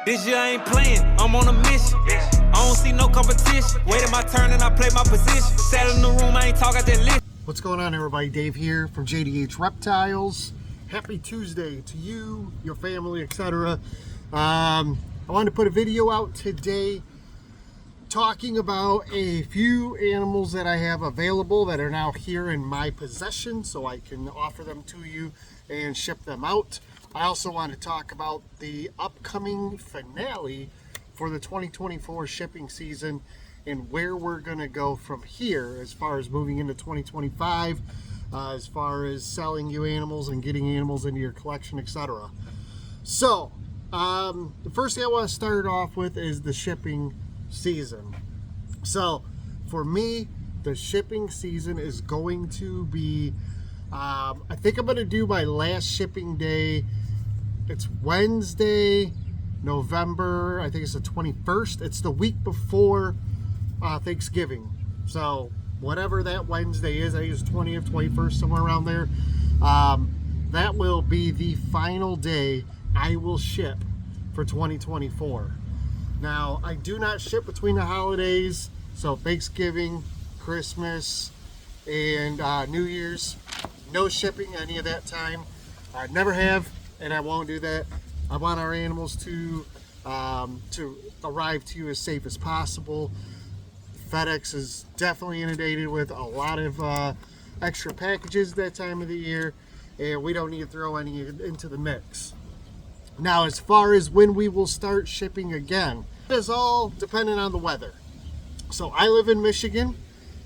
This year I ain't playing, I'm on a mission. I don't see no competition. Waiting my turn and I play my position. Sat in the room, I ain't talk, I just listen. What's going on, everybody? Dave here from JDH Reptiles. Happy Tuesday to you, your family, etc. I wanted to put a video out today talking about a few animals that I have available that are now here in my possession, so I can offer them to you and ship them out. I also want to talk about the upcoming finale for the 2024 shipping season and where we're going to go from here as far as moving into 2025, as far as selling you animals and getting animals into your collection, etc. So, the first thing I want to start off with is the shipping season. So, for me, the shipping season is going to be, I think I'm going to do my last shipping day. It's Wednesday, November, I think it's the 21st. It's the week before Thanksgiving. So whatever that Wednesday is, I think it's 20th, 21st, somewhere around there. That will be the final day I will ship for 2024. Now, I do not ship between the holidays, so Thanksgiving, Christmas, and New Year's. No shipping any of that time. I never have, and I won't do that. I want our animals to arrive to you as safe as possible. FedEx is definitely inundated with a lot of extra packages that time of the year, and we don't need to throw any into the mix. Now, as far as when we will start shipping again, it is all dependent on the weather. So I live in Michigan.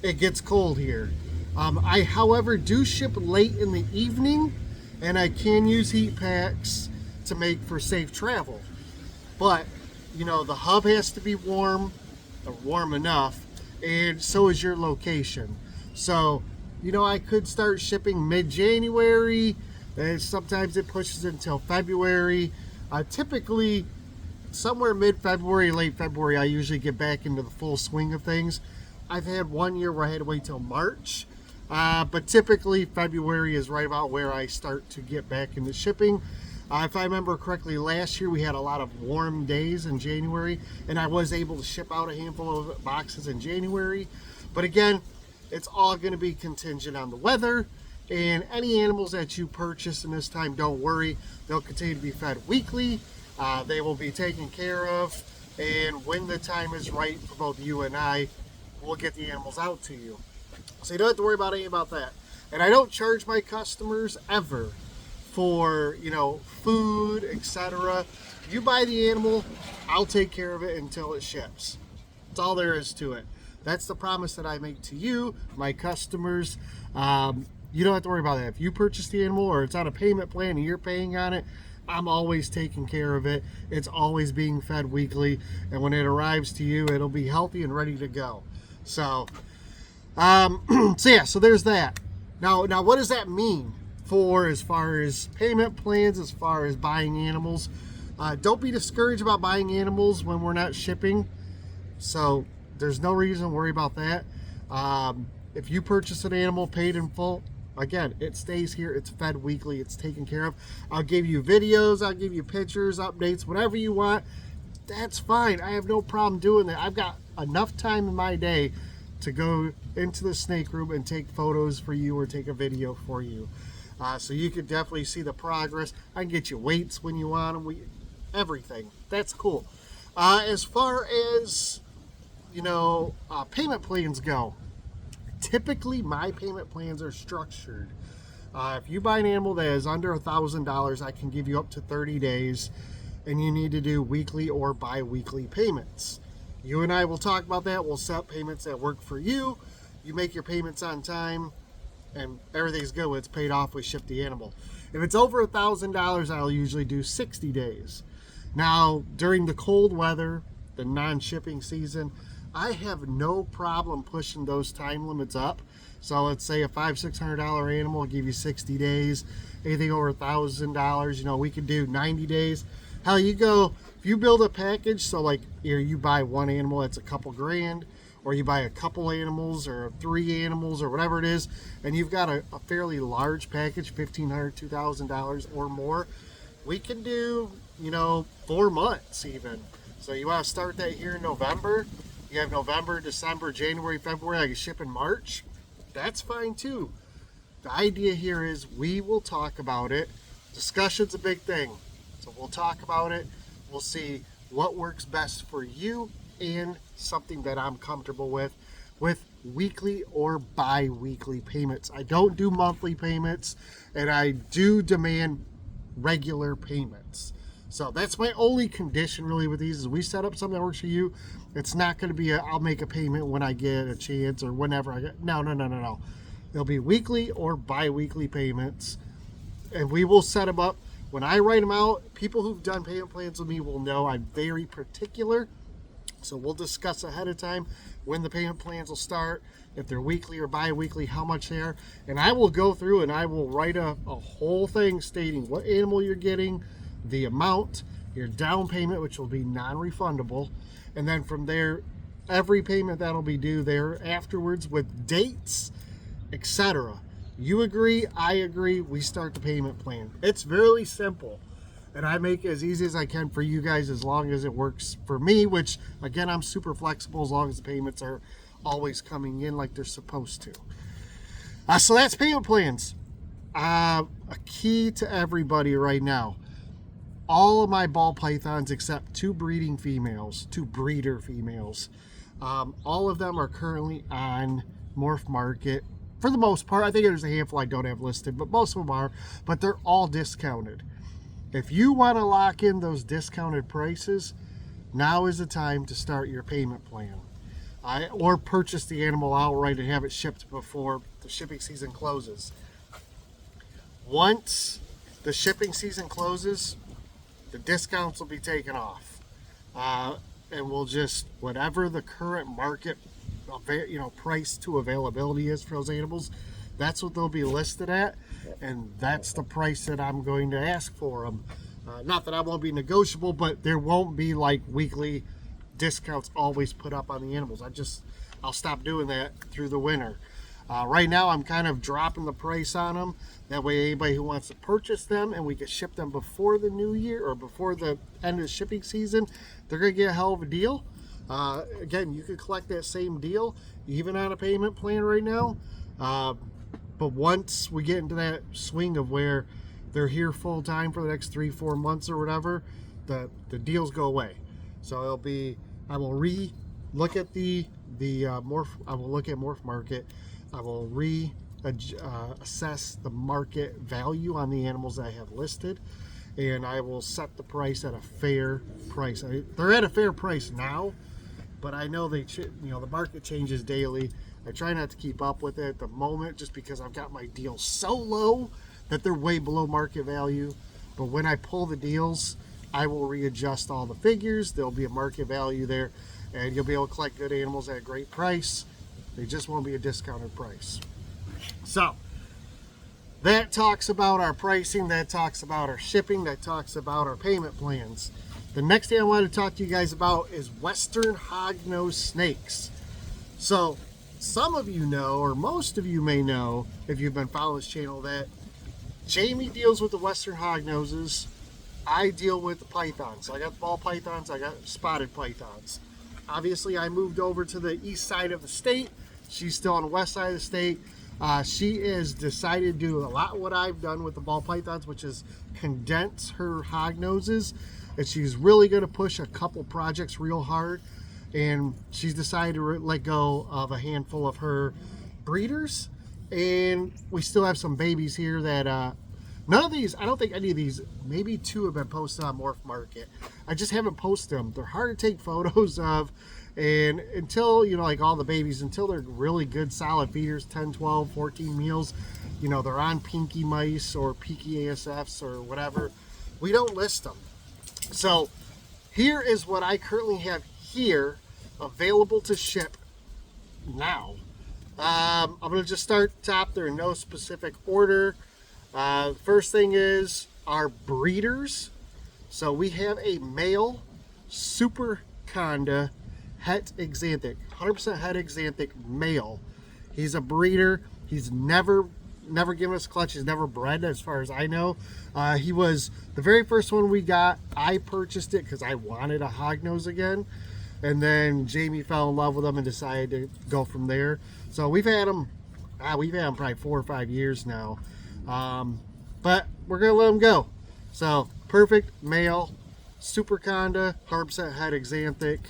It gets cold here. I, however, do ship late in the evening, and I can use heat packs to make for safe travel. But, you know, the hub has to be warm, or warm enough, and so is your location. So, you know, I could start shipping mid-January, and sometimes it pushes until February. Typically, somewhere mid-February, late February, I usually get back into the full swing of things. I've had one year where I had to wait till March, but typically February is right about where I start to get back into shipping. If I remember correctly, last year we had a lot of warm days in January, and I was able to ship out a handful of boxes in January. But again, it's all going to be contingent on the weather, and any animals that you purchase in this time, don't worry, they'll continue to be fed weekly. They will be taken care of, and when the time is right for both you and I, we'll get the animals out to you. So you don't have to worry about anything about that. And I don't charge my customers ever for, you know, food, etc. You buy the animal, I'll take care of it until it ships. That's all there is to it. That's the promise that I make to you, my customers. You don't have to worry about that. If you purchase the animal or it's on a payment plan and you're paying on it, I'm always taking care of it. It's always being fed weekly, and when it arrives to you, it'll be healthy and ready to go. So, so there's that. Now, what does that mean for as far as payment plans, as far as buying animals? Don't be discouraged about buying animals when we're not shipping. So there's no reason to worry about that. If you purchase an animal paid in full, again, it stays here, it's fed weekly, it's taken care of. I'll give you videos, I'll give you pictures, updates, whatever you want. That's fine. I have no problem doing that. I've got enough time in my day to go into the snake room and take photos for you or take a video for you. So you can definitely see the progress. I can get you weights when you want them, everything. That's cool. As far as, you know, payment plans go, typically my payment plans are structured. If you buy an animal that is under $1,000, I can give you up to 30 days, and you need to do weekly or bi-weekly payments. You and I will talk about that. We'll set payments that work for you. You make your payments on time, and everything's good when it's paid off. We ship the animal. If it's over $1,000, I'll usually do 60 days. Now, during the cold weather, the non-shipping season, I have no problem pushing those time limits up. So let's say a $500-600 animal will give you 60 days. Anything over $1,000, you know, we could do 90 days. Hell, you go, if you build a package, so like you buy one animal, that's a couple grand, or you buy a couple animals or 3 animals or whatever it is, and you've got a fairly large package, $1,500, $2,000 or more, we can do 4 months even. So you want to start that here in November. You have November, December, January, February. I can ship in March. That's fine too. The idea here is we will talk about it. Discussion's a big thing. So we'll talk about it. We'll see what works best for you and something that I'm comfortable with weekly or bi-weekly payments. I don't do monthly payments, and I do demand regular payments. So that's my only condition really with these is we set up something that works for you. It's not going to be I'll make a payment when I get a chance or whenever I get. No. It'll be weekly or bi-weekly payments, and we will set them up. When I write them out, people who've done payment plans with me will know I'm very particular. So we'll discuss ahead of time when the payment plans will start, if they're weekly or bi-weekly, how much they are. And I will go through and I will write a whole thing stating what animal you're getting, the amount, your down payment, which will be non-refundable. And then from there, every payment that'll be due there afterwards with dates, etc. You agree, I agree, we start the payment plan. It's really simple. And I make it as easy as I can for you guys as long as it works for me, which, again, I'm super flexible as long as the payments are always coming in like they're supposed to. So that's payment plans. A key to everybody right now. All of my ball pythons except two breeder females, all of them are currently on Morph Market. For the most part, I think there's a handful I don't have listed, but most of them are, but they're all discounted. If you want to lock in those discounted prices, now is the time to start your payment plan. Or purchase the animal outright and have it shipped before the shipping season closes. Once the shipping season closes, the discounts will be taken off. And we'll just, whatever the current market price to availability is for those animals, that's what they'll be listed at, and that's the price that I'm going to ask for them. Not that I won't be negotiable, but there won't be like weekly discounts always put up on the animals. I'll stop doing that through the winter. Right now I'm kind of dropping the price on them. That way anybody who wants to purchase them and we can ship them before the new year or before the end of the shipping season, they're going to get a hell of a deal. Again, you could collect that same deal even on a payment plan right now. But once we get into that swing of where they're here full time for the next 3-4 months or whatever, the deals go away. So it'll be, I will look at the Morph. I will look at Morph Market. I will assess the market value on the animals that I have listed, and I will set the price at a fair price. They're at a fair price now, but I know the market changes daily. I try not to keep up with it at the moment just because I've got my deals so low that they're way below market value. But when I pull the deals, I will readjust all the figures. There'll be a market value there, and you'll be able to collect good animals at a great price. They just won't be a discounted price. So that talks about our pricing, that talks about our shipping, that talks about our payment plans. The next thing I want to talk to you guys about is Western hognose snakes. So some of you know, or most of you may know, if you've been following this channel, that Jamie deals with the Western hognoses. I deal with the pythons. So I got the ball pythons, I got spotted pythons. Obviously, I moved over to the east side of the state. She's still on the west side of the state. She has decided to do a lot of what I've done with the ball pythons, which is condense her hognoses. And she's really going to push a couple projects real hard. And she's decided to let go of a handful of her breeders. And we still have some babies here that none of these, I don't think any of these, maybe 2 have been posted on Morph Market. I just haven't posted them. They're hard to take photos of. And until, like all the babies, until they're really good solid feeders, 10, 12, 14 meals, they're on pinky mice or peaky ASFs or whatever, we don't list them. So here is what I currently have here available to ship now. I'm going to just start top. They're in no specific order. First thing is our breeders. So we have a male Super Conda het exanthic, 100% het exanthic male. He's a breeder. He's never never given us a clutch. He's never bred as far as I know. He was the very first one we got. I purchased it because I wanted a hognose again. And then Jamie fell in love with him and decided to go from there. So we've had him probably 4 or 5 years now. But we're going to let him go. So perfect male, super conda, 100% het axanthic.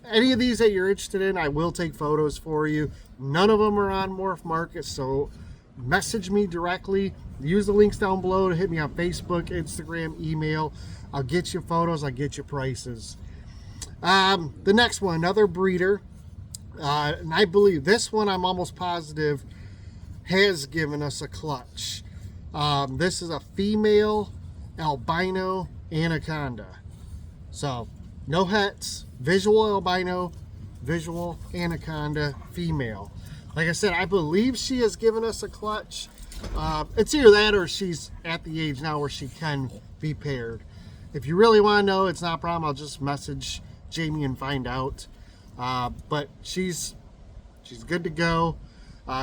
Any of these that you're interested in, I will take photos for you. None of them are on Morph Market, so message me directly. Use the links down below to hit me on Facebook, Instagram, email. I'll get you photos, I'll get you prices. The next one, another breeder. And I believe this one, I'm almost positive, has given us a clutch. This is a female albino anaconda. So, no hets, visual albino, visual anaconda, female. Like I said, I believe she has given us a clutch. It's either that or she's at the age now where she can be paired. If you really want to know, it's not a problem. I'll just message Jamie and find out. But she's good to go.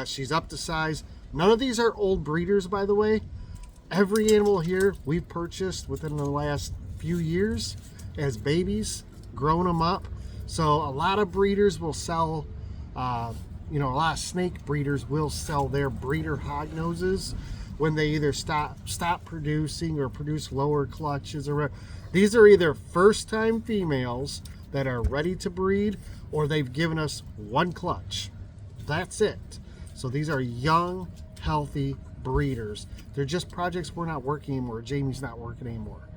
She's up to size. None of these are old breeders, by the way. Every animal here we've purchased within the last few years as babies, grown them up. So a lot of breeders will sell, a lot of snake breeders will sell their breeder hognoses when they either stop producing or produce lower clutches. Or these are either first-time females that are ready to breed, or they've given us one clutch. That's it. So these are young, healthy breeders. They're just projects we're not working anymore. Jamie's not working anymore.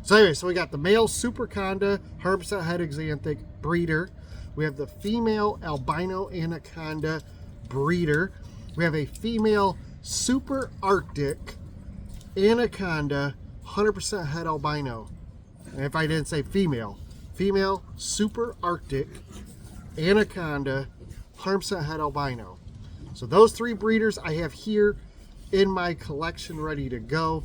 So anyway, so we got the male super conda, 100% het axanthic breeder. We have the female albino anaconda breeder. We have a female super arctic anaconda, 100% het albino. And if I didn't say female super arctic anaconda, 100% het albino. So those 3 breeders I have here in my collection ready to go.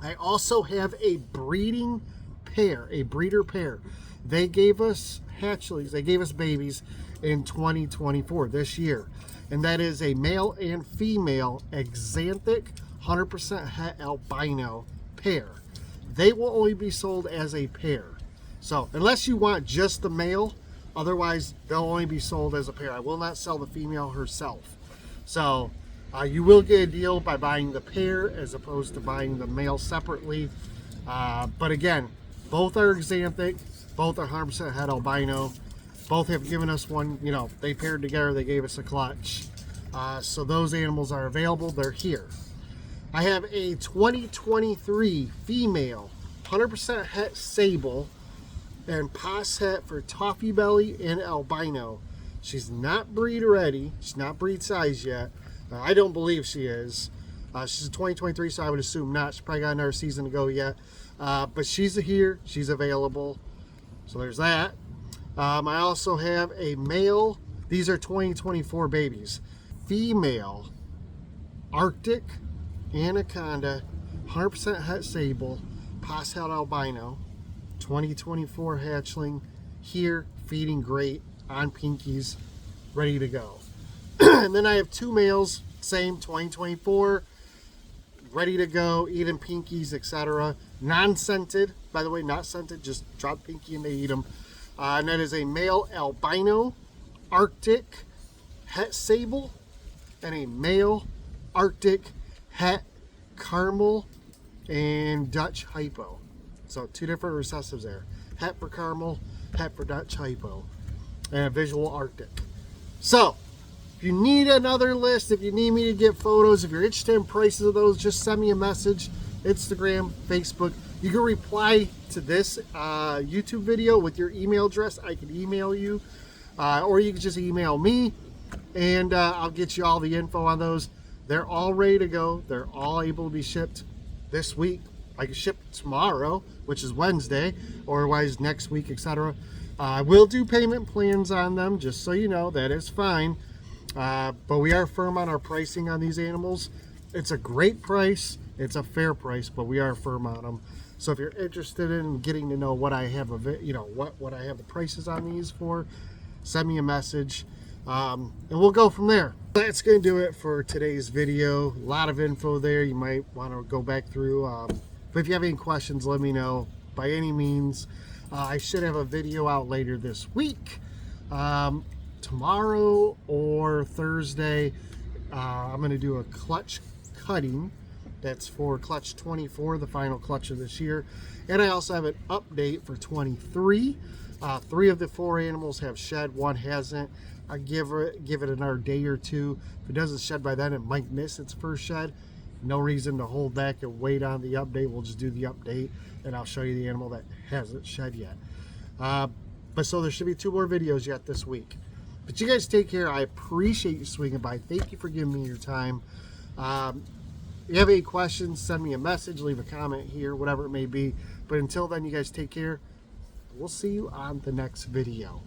I also have a breeding pair, a breeder pair. They gave us hatchlings, they gave us babies in 2024, this year. And that is a male and female axanthic 100% het albino pair. They will only be sold as a pair. So unless you want just the male, otherwise they'll only be sold as a pair. I will not sell the female herself. So you will get a deal by buying the pair as opposed to buying the male separately. But again, both are axanthic, both are 100% het albino. Both have given us one, they paired together, they gave us a clutch. So those animals are available, they're here. I have a 2023 female 100% het sable and pos het for toffee belly and albino. She's not breed ready, she's not breed size yet. I don't believe she is. She's a 2023, so I would assume not. She's probably got another season to go yet. But she's here, she's available. So there's that. I also have a male, these are 2024 babies. Female Arctic anaconda, 100% het sable, pos het albino, 2024 hatchling, here, feeding great, on pinkies, ready to go. And then I have 2 males, same 2024, ready to go, eating pinkies, etc. Non-scented, by the way, not scented, just drop pinky and they eat them. And that is a male albino Arctic het sable and a male Arctic het caramel and Dutch hypo. So 2 different recessives there. Het for caramel, het for Dutch hypo, and a visual Arctic. So if you need another list, if you need me to get photos, if you're interested in prices of those, just send me a message. Instagram, Facebook. You can reply to this YouTube video with your email address. I can email you, or you can just email me, and I'll get you all the info on those. They're all ready to go. They're all able to be shipped this week. I can ship tomorrow, which is Wednesday, or otherwise next week, etc. I will do payment plans on them, just so you know. That is fine. But we are firm on our pricing on these animals. It's a great price. It's a fair price, but we are firm on them. So if you're interested in getting to know what I have, what I have the prices on these for, send me a message. and we'll go from there. That's going to do it for today's video. A lot of info there you might want to go back through. But if you have any questions, let me know. By any means, I should have a video out later this week. Tomorrow or Thursday, I'm going to do a clutch cutting. That's for clutch 24, the final clutch of this year. And I also have an update for 23. 3 of the 4 animals have shed, 1 hasn't. I give it another day or two. If it doesn't shed by then, it might miss its first shed. No reason to hold back and wait on the update. We'll just do the update and I'll show you the animal that hasn't shed yet. But so there should be 2 more videos yet this week. But you guys take care. I appreciate you swinging by. Thank you for giving me your time. If you have any questions, send me a message, leave a comment here, whatever it may be. But until then, you guys take care. We'll see you on the next video.